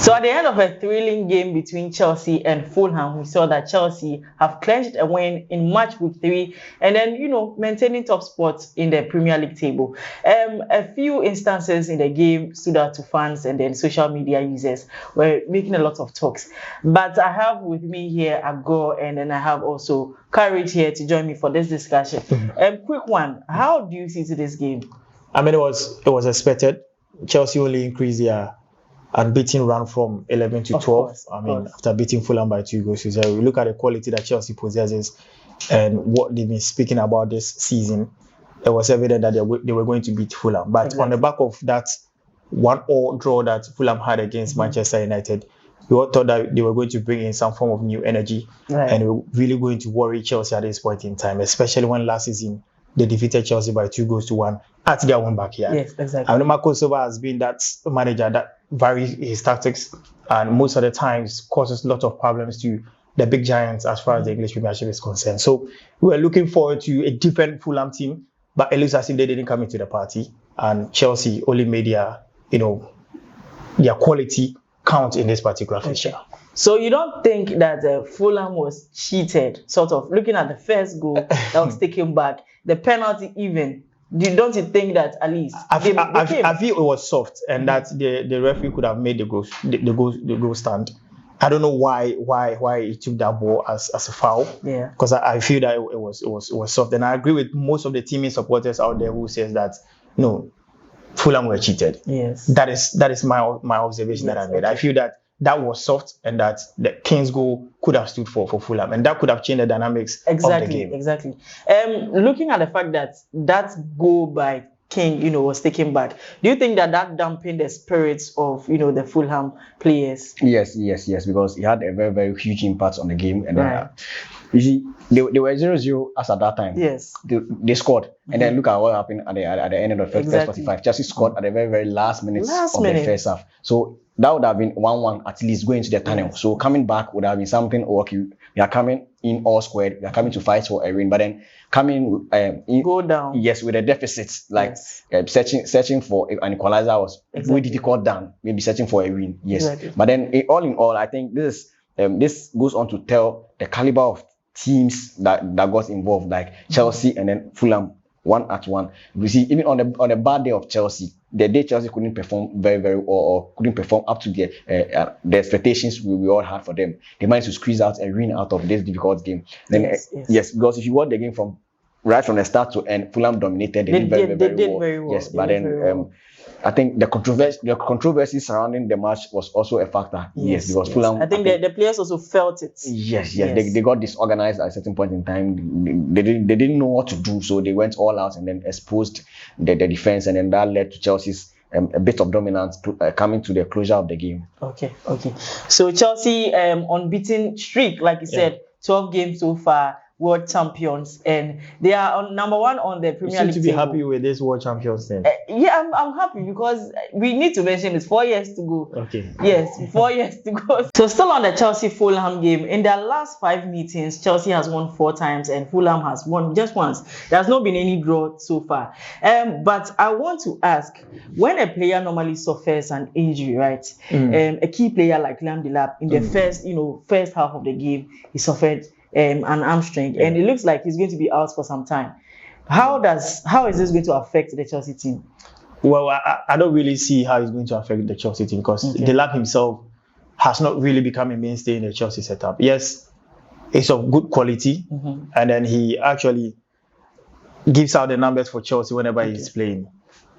So at the end of a thrilling game between Chelsea and Fulham, we saw that Chelsea have clinched a win in match week 3 and then, maintaining top spots in the Premier League table. A few instances in the game stood out to fans and then social media users were making a lot of talks. But I have with me here Agor and then I have also Courage here to join me for this discussion. Quick one, how do you see this game? I mean, it was expected. Chelsea only increased their unbeaten run from 11 to 12. After beating Fulham by 2 goals to 0. We look at the quality that Chelsea possesses and what they've been speaking about this season. It was evident that they were going to beat Fulham. But on the back of that 1-1 draw that Fulham had against Manchester United, we all thought that they were going to bring in some form of new energy and they were really going to worry Chelsea at this point in time, especially when last season they defeated Chelsea by 2 goals to 1 at their own backyard. Yes, exactly. I mean, Marco Silva has been that manager that varies his tactics and most of the times causes a lot of problems to the big giants as far as the English Premiership is concerned. So we were looking forward to a different Fulham team, but it looks as if they didn't come into the party and Chelsea only made their quality count in this particular fixture. So you don't think that Fulham was cheated, sort of looking at the first goal that was taken back, the penalty even? Don't you think that at least I feel it was soft and that the referee could have made the goal stand. I don't know why he took that ball as a foul. Yeah. Because I feel that it was soft, and I agree with most of the teaming supporters out there who says that no, Fulham were cheated. Yes. That is my observation that I made. Okay. I feel that was soft and that the King's goal could have stood for Fulham and that could have changed the dynamics of the game. Exactly. Looking at the fact that goal by King, was taken back, do you think that dampened the spirits of, the Fulham players? Yes, because it had a very, very huge impact on the game. And you see, they were 0-0 as at that time. Yes. They scored. And then look at what happened at the end of the first 45. Chelsea scored at the very, very last minutes of the first half. So that would have been 1-1 at least going to the tunnel. Yes. So coming back would have been something okay. We are coming in all squared. We are coming to fight for a win. But then coming go down. Yes, with a deficit, searching for an equalizer was very difficult than maybe searching for a win. Yes. Exactly. But then all in all, I think this goes on to tell the caliber of teams that got involved, like Chelsea and then Fulham 1-1. You see, even on the bad day of Chelsea, the day Chelsea couldn't perform very, very or couldn't perform up to the expectations we all had for them, they managed to squeeze out a win out of this difficult game. Then yes, because if you watch the game from the start to end, Fulham dominated. They did very well. Yes, but then I think the controversy surrounding the match was also a factor. Yes, because Fulham. I think the players also felt it. Yes. They got disorganized at a certain point in time. They didn't know what to do, so they went all out and then exposed the defense, and then that led to Chelsea's a bit of dominance coming to the closure of the game. Okay. So Chelsea unbeaten streak, like you said, 12 games so far. World champions, and they are on number 1 on the Premier League. You seem to be happy with this world champions then? I'm happy because we need to mention it's 4 years to go. Okay. Yes, 4 years to go. So still on the Chelsea Fulham game, in their last 5 meetings, Chelsea has won 4 times and Fulham has won just once. There's not been any draw so far. But I want to ask, when a player normally suffers an injury, right? A key player like Liam Delap in the first half of the game, he suffered an hamstring, and it looks like he's going to be out for some time. How is this going to affect the Chelsea team? Well, I don't really see how it's going to affect the Chelsea team because Delap himself has not really become a mainstay in the Chelsea setup. Yes, it's of good quality, and then he actually gives out the numbers for Chelsea whenever he's playing.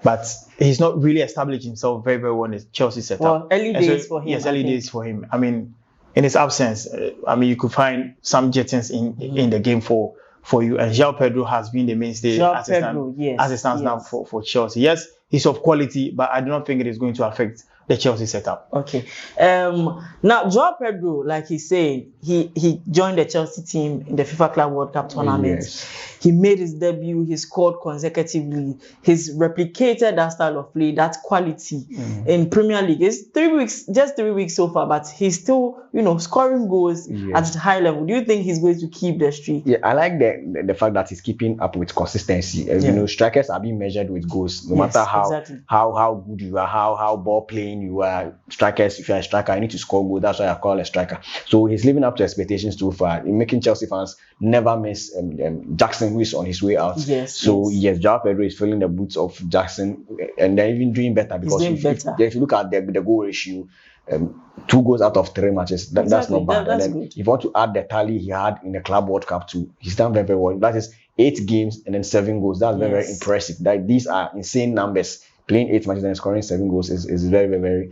But he's not really established himself very, very well in the Chelsea setup. Well, early days for him. Yes, early days for him. I mean, in his absence, you could find some jettings in the game for you. And Joao Pedro has been the mainstay as it stands now for Chelsea. Yes, he's of quality, but I do not think it is going to affect the Chelsea setup. Okay. Now, Joao Pedro, like he's saying, he joined the Chelsea team in the FIFA Club World Cup tournament. Yes. He made his debut. He scored consecutively. He's replicated that style of play, that quality in Premier League. It's 3 weeks, just 3 weeks so far, but he's still, scoring goals at a high level. Do you think he's going to keep the streak? Yeah, I like the fact that he's keeping up with consistency. Strikers are being measured with goals, no matter how good you are, how ball playing everything you are. Strikers, if you are a striker, you need to score goals. That's why I call a striker. So he's living up to expectations too far, in making Chelsea fans never miss Jackson, who is on his way out. Yes. So yes, Joao Pedro is filling the boots of Jackson, and they're even doing better because if you look at the goal ratio, 2 goals out of 3 matches. That's not bad. That's and then good. if you want to add the tally he had in the Club World Cup too, he's done very, very well. That is 8 games and then 7 goals. That's very, very impressive. These are insane numbers. Playing 8 matches and scoring 7 goals is very, very, very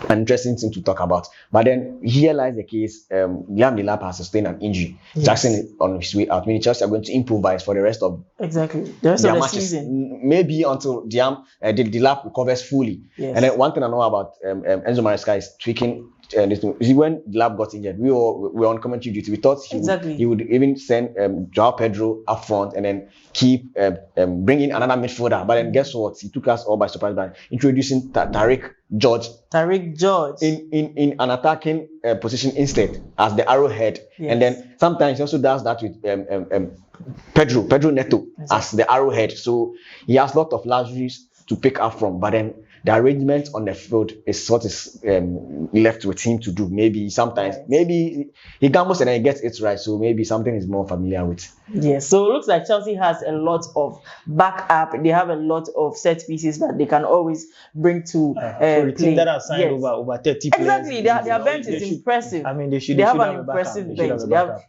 an interesting thing to talk about. But then here lies the case. Liam Delap has sustained an injury. Yes. Jackson is on his way out. Meaning Chelsea are going to improvise for the rest of the rest of the matches. season. Maybe until Delap recovers fully. Yes. And then one thing I know about Enzo Maresca is tweaking. When Delap got injured, we were on commentary duty. We thought he would even send Joao Pedro up front and then keep bringing another midfielder. But then guess what? He took us all by surprise by introducing Tariq George in an attacking position instead as the arrowhead. Yes. And then sometimes he also does that with Pedro Neto as the arrowhead. So he has a lot of luxuries to pick up from. But then the arrangement on the field is what is left with him to do. Maybe sometimes, maybe he gambles and then he gets it right. So maybe something is more familiar with. Yes. So it looks like Chelsea has a lot of backup. They have a lot of set pieces that they can always bring to for the team that have signed over 30 players. Exactly. Their bench is impressive. I mean, they have an impressive bench.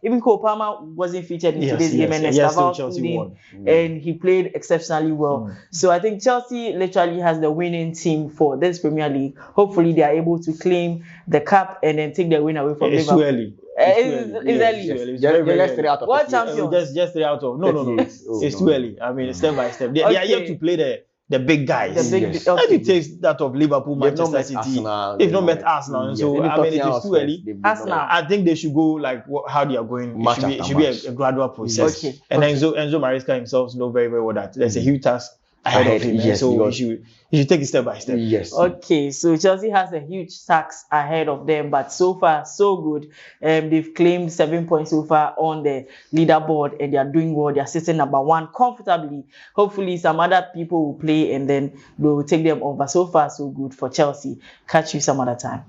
Even Cole Palmer wasn't featured in today's game, and Estaval and he played exceptionally well. So I think Chelsea literally has the winning team for this Premier League. Hopefully they are able to claim the cup and then take the win away from Liverpool. Too early. It's early. Just 3 out of what champion? Just 3 out of no. It's too early. I mean, step by step. They are yet to play the big guys. It takes that of Liverpool, Manchester City. They've not met Arsenal. So I mean, it is too early. Arsenal. I think they should go like how they are going. It should be a gradual process. Okay. And Enzo Maresca himself knows very, very well that there's a huge task ahead of him. Yes, so he should take it step by step. Yes. Okay, so Chelsea has a huge task ahead of them, but so far so good. They've claimed 7 points so far on the leaderboard, and they are doing well. They are sitting number 1 comfortably. Hopefully, some other people will play, and then they will take them over. So far so good for Chelsea. Catch you some other time.